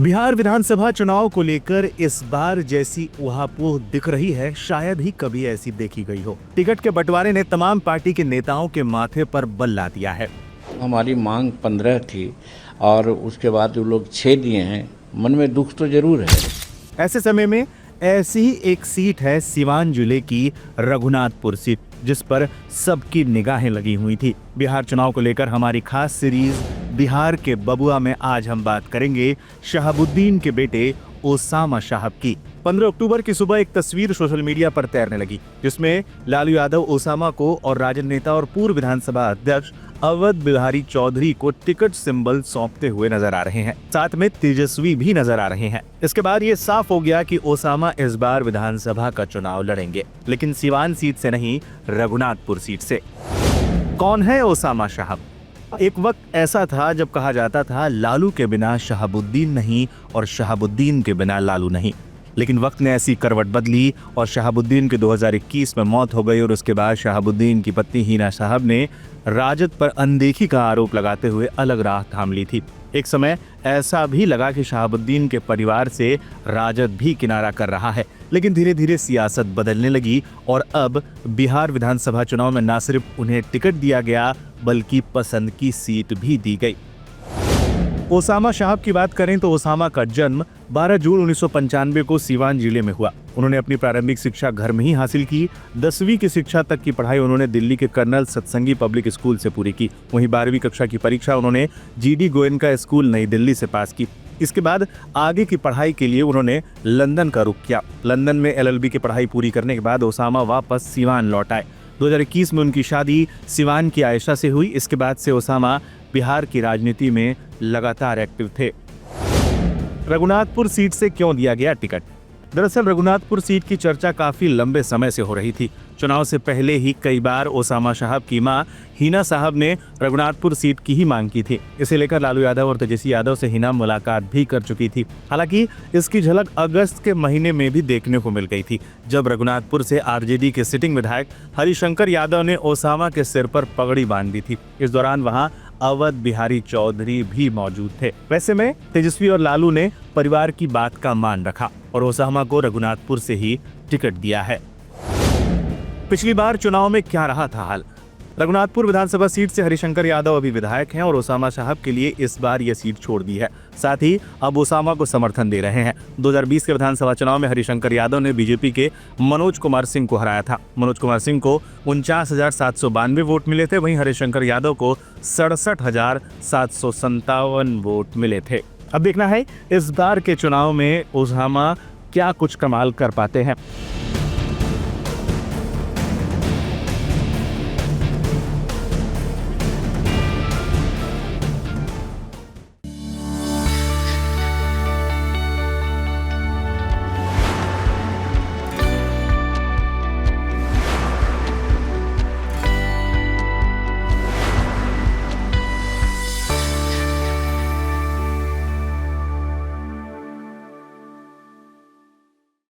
बिहार विधानसभा चुनाव को लेकर इस बार जैसी उहापोह दिख रही है, शायद ही कभी ऐसी देखी गई हो। टिकट के बंटवारे ने तमाम पार्टी के नेताओं के माथे पर बल ला दिया है। हमारी मांग 15 थी और उसके बाद वो लोग 6 दिए हैं। मन में दुख तो जरूर है। ऐसे समय में ऐसी ही एक सीट है सिवान जिले की रघुनाथपुर सीट, जिस पर सबकी निगाहें लगी हुई थी। बिहार चुनाव को लेकर हमारी खास सीरीज बिहार के बबुआ में आज हम बात करेंगे शहाबुद्दीन के बेटे ओसामा साहब की। 15 अक्टूबर की सुबह एक तस्वीर सोशल मीडिया पर तैरने लगी, जिसमें लालू यादव ओसामा को और राजद नेता और पूर्व विधानसभा अध्यक्ष अवध बिहारी चौधरी को टिकट सिंबल सौंपते हुए नजर आ रहे हैं। साथ में तेजस्वी भी नजर आ रहे हैं। इसके बाद ये साफ हो गया कि ओसामा इस बार विधानसभा का चुनाव लड़ेंगे, लेकिन सिवान सीट से नहीं, रघुनाथपुर सीट से। कौन है ओसामा साहब? एक वक्त ऐसा था जब कहा जाता था लालू के बिना शहाबुद्दीन नहीं और शहाबुद्दीन के बिना लालू नहीं, लेकिन वक्त ने ऐसी करवट बदली और शहाबुद्दीन के 2021 में मौत हो गई और उसके बाद शहाबुद्दीन की पत्नी हिना साहब ने राजद पर अनदेखी का आरोप लगाते हुए अलग राह थाम ली थी। एक समय ऐसा भी लगा कि शहाबुद्दीन के परिवार से राजद भी किनारा कर रहा है, लेकिन धीरे धीरे सियासत बदलने लगी और अब बिहार विधानसभा चुनाव में न सिर्फ उन्हें टिकट दिया गया बल्कि पसंद की सीट भी दी गई। ओसामा साहब की बात करें तो ओसामा का जन्म 12 जून 1995 को सिवान जिले में हुआ। उन्होंने अपनी प्रारंभिक शिक्षा घर में ही हासिल की। 10वीं की शिक्षा तक की पढ़ाई उन्होंने दिल्ली के कर्नल सत्संगी पब्लिक स्कूल से पूरी की। वहीं 12वीं कक्षा की परीक्षा उन्होंने GD गोयनका स्कूल नई दिल्ली से पास की। इसके बाद आगे की पढ़ाई के लिए उन्होंने लंदन का रुख किया। लंदन में LLB की पढ़ाई पूरी करने के बाद ओसामा वापस सिवान लौट आए। 2021 में उनकी शादी सिवान की आयशा से हुई। इसके बाद से ओसामा बिहार की राजनीति में लगातार एक्टिव थे। रघुनाथपुर सीट से क्यों दिया गया टिकट? दरअसल रघुनाथपुर सीट की चर्चा काफी लंबे समय से हो रही थी। चुनाव से पहले ही कई बार ओसामा साहब की मां हिना साहब ने रघुनाथपुर सीट की ही मांग की थी। इसे लेकर लालू यादव और तेजस्वी यादव से हिना मुलाकात भी कर चुकी थी। हालांकि इसकी झलक अगस्त के महीने में भी देखने को मिल गई थी, जब रघुनाथपुर से RJD के सिटिंग विधायक हरिशंकर यादव ने ओसामा के सिर पर पगड़ी बांध दी थी। इस दौरान वहां अवध बिहारी चौधरी भी मौजूद थे। वैसे में तेजस्वी और लालू ने परिवार की बात का मान रखा और ओसामा को रघुनाथपुर से ही टिकट दिया है। पिछली बार चुनाव में क्या रहा था हाल? रघुनाथपुर विधानसभा सीट से हरिशंकर यादव अभी विधायक हैं और ओसामा साहब के लिए इस बार यह सीट छोड़ दी है। साथ ही अब ओसामा को समर्थन दे रहे हैं। 2020 के विधानसभा चुनाव में हरिशंकर यादव ने बीजेपी के मनोज कुमार सिंह को हराया था। मनोज कुमार सिंह को 49,792 वोट मिले थे, वहीं हरिशंकर यादव को 67,757 वोट मिले थे। अब देखना है इस बार के चुनाव में ओसामा क्या कुछ कमाल कर पाते हैं।